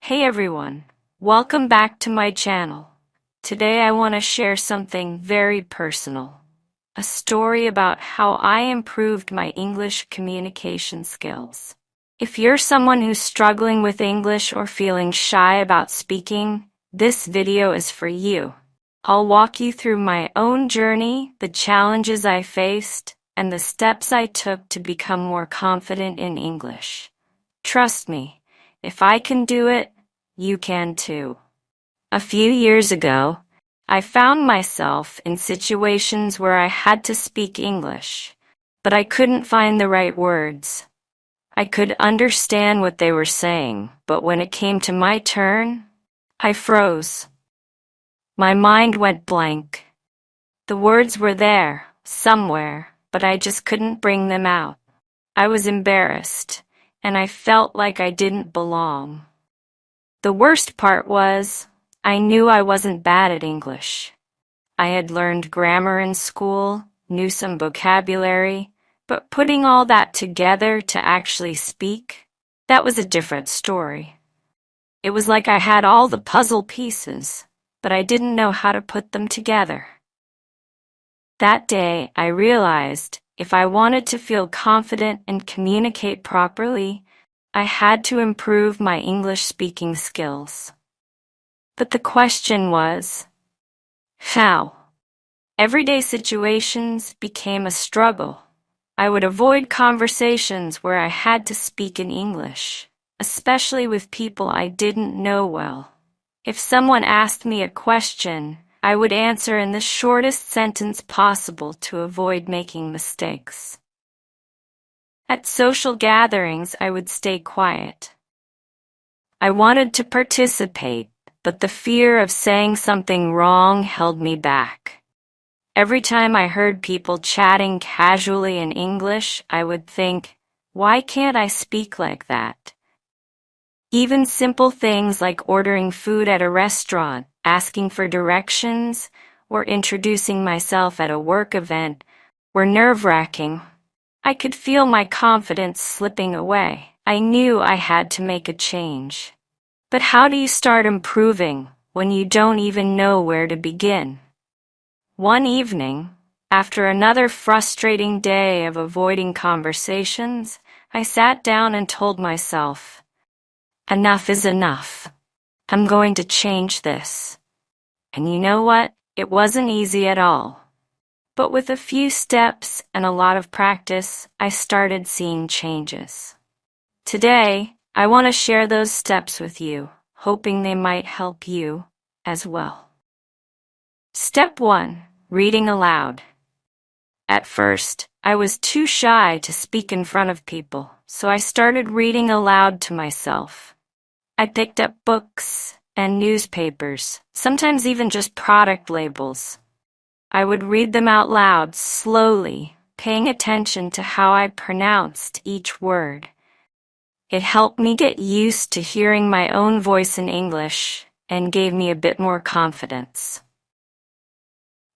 Hey everyone, welcome back to my channel. Today I want to share something very personal. A story about how I improved my English communication skills. If you're someone who's struggling with English or feeling shy about speaking, this video is for you. I'll walk you through my own journey, the challenges I faced, and the steps I took to become more confident in English. Trust me, if I can do it, you can too. A few years ago, I found myself in situations where I had to speak English, but I couldn't find the right words. I could understand what they were saying, but when it came to my turn, I froze. My mind went blank. The words were there, somewhere, but I just couldn't bring them out. I was embarrassed, and I felt like I didn't belong. The worst part was, I knew I wasn't bad at English. I had learned grammar in school, knew some vocabulary, but putting all that together to actually speak, that was a different story. It was like I had all the puzzle pieces, but I didn't know how to put them together. That day, I realized if I wanted to feel confident and communicate properly, I had to improve my English speaking skills. But the question was, how? Everyday situations became a struggle. I would avoid conversations where I had to speak in English, especially with people I didn't know well. If someone asked me a question, I would answer in the shortest sentence possible to avoid making mistakes. At social gatherings, I would stay quiet. I wanted to participate, but the fear of saying something wrong held me back. Every time I heard people chatting casually in English, I would think, why can't I speak like that? Even simple things like ordering food at a restaurant, asking for directions, or introducing myself at a work event were nerve-wracking. I could feel my confidence slipping away. I knew I had to make a change. But how do you start improving when you don't even know where to begin? One evening, after another frustrating day of avoiding conversations, I sat down and told myself, enough is enough. I'm going to change this. And you know what? It wasn't easy at all. But with a few steps and a lot of practice, I started seeing changes. Today, I want to share those steps with you, hoping they might help you as well. Step 1. Reading aloud. At first, I was too shy to speak in front of people, so I started reading aloud to myself. I picked up books and newspapers, sometimes even just product labels. I would read them out loud, slowly, paying attention to how I pronounced each word. It helped me get used to hearing my own voice in English and gave me a bit more confidence.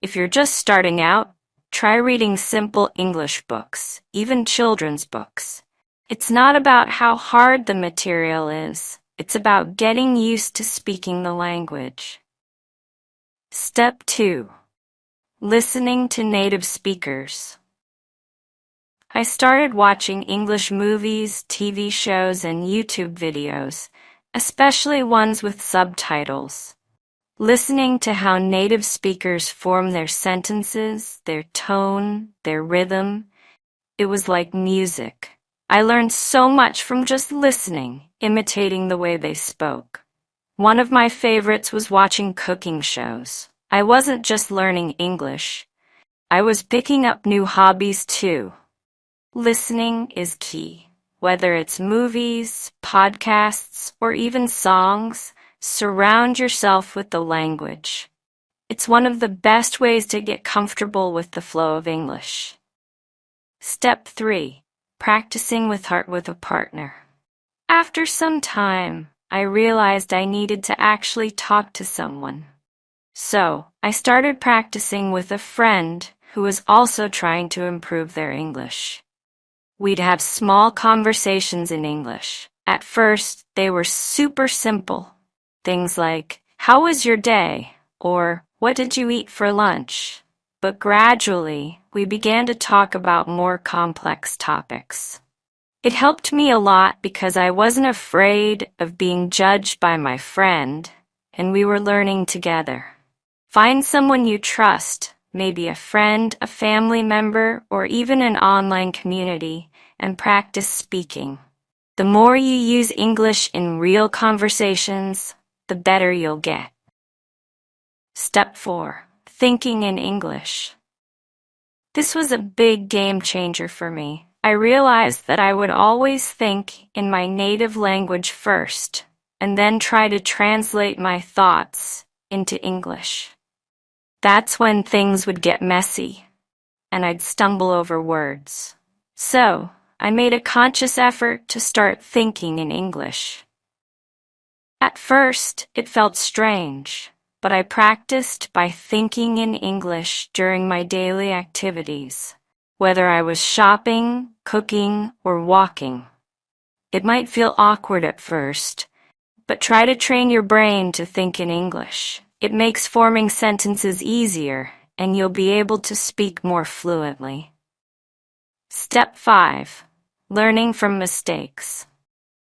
If you're just starting out, try reading simple English books, even children's books. It's not about how hard the material is, it's about getting used to speaking the language. Step 2. Listening to native speakers. I started watching English movies, TV shows, and YouTube videos, especially ones with subtitles. Listening to how native speakers form their sentences, their tone, their rhythm, it was like music. I learned so much from just listening, imitating the way they spoke. One of my favorites was watching cooking shows. I wasn't just learning English. I was picking up new hobbies too. Listening is key. Whether it's movies, podcasts, or even songs, surround yourself with the language. It's one of the best ways to get comfortable with the flow of English. Step 3. Practicing with a partner. After some time, I realized I needed to actually talk to someone. So, I started practicing with a friend who was also trying to improve their English. We'd have small conversations in English, At first, they were super simple. Things like, "How was your day?" or "What did you eat for lunch?" But gradually, we began to talk about more complex topics. It helped me a lot because I wasn't afraid of being judged by my friend, and we were learning together. Find someone you trust, maybe a friend, a family member, or even an online community, and practice speaking. The more you use English in real conversations, the better you'll get. Step 4. Thinking in English. This was a big game changer for me. I realized that I would always think in my native language first, and then try to translate my thoughts into English. That's when things would get messy, and I'd stumble over words. So, I made a conscious effort to start thinking in English. At first, it felt strange, but I practiced by thinking in English during my daily activities, whether I was shopping, cooking, or walking. It might feel awkward at first, but try to train your brain to think in English. It makes forming sentences easier, and you'll be able to speak more fluently. Step 5. Learning from mistakes.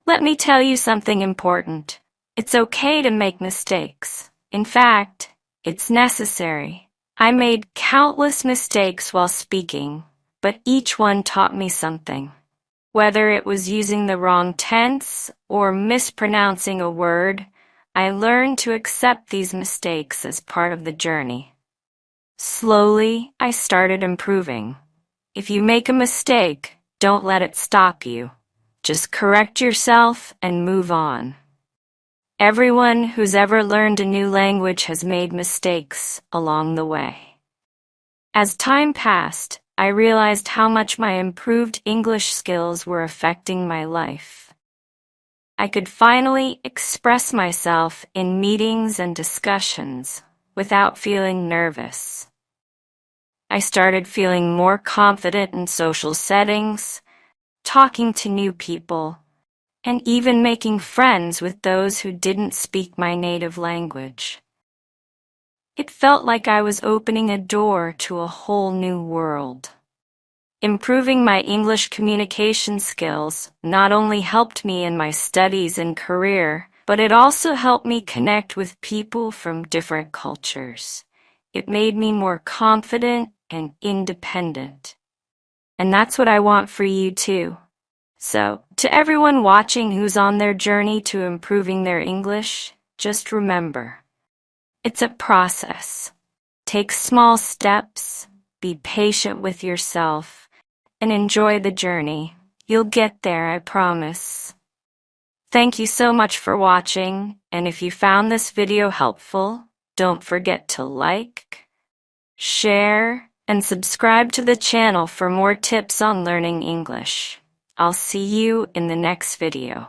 Let me tell you something important. It's okay to make mistakes. In fact, it's necessary. I made countless mistakes while speaking, but each one taught me something. Whether it was using the wrong tense or mispronouncing a word, I learned to accept these mistakes as part of the journey. Slowly, I started improving. If you make a mistake, don't let it stop you. Just correct yourself and move on. Everyone who's ever learned a new language has made mistakes along the way. As time passed, I realized how much my improved English skills were affecting my life. I could finally express myself in meetings and discussions without feeling nervous. I started feeling more confident in social settings, talking to new people, and even making friends with those who didn't speak my native language. It felt like I was opening a door to a whole new world. Improving my English communication skills not only helped me in my studies and career, but it also helped me connect with people from different cultures. It made me more confident and independent. And that's what I want for you too. So, to everyone watching who's on their journey to improving their English, just remember, it's a process. Take small steps, be patient with yourself, and enjoy the journey. You'll get there, I promise. Thank you so much for watching, and if you found this video helpful, don't forget to like, share, and subscribe to the channel for more tips on learning English. I'll see you in the next video.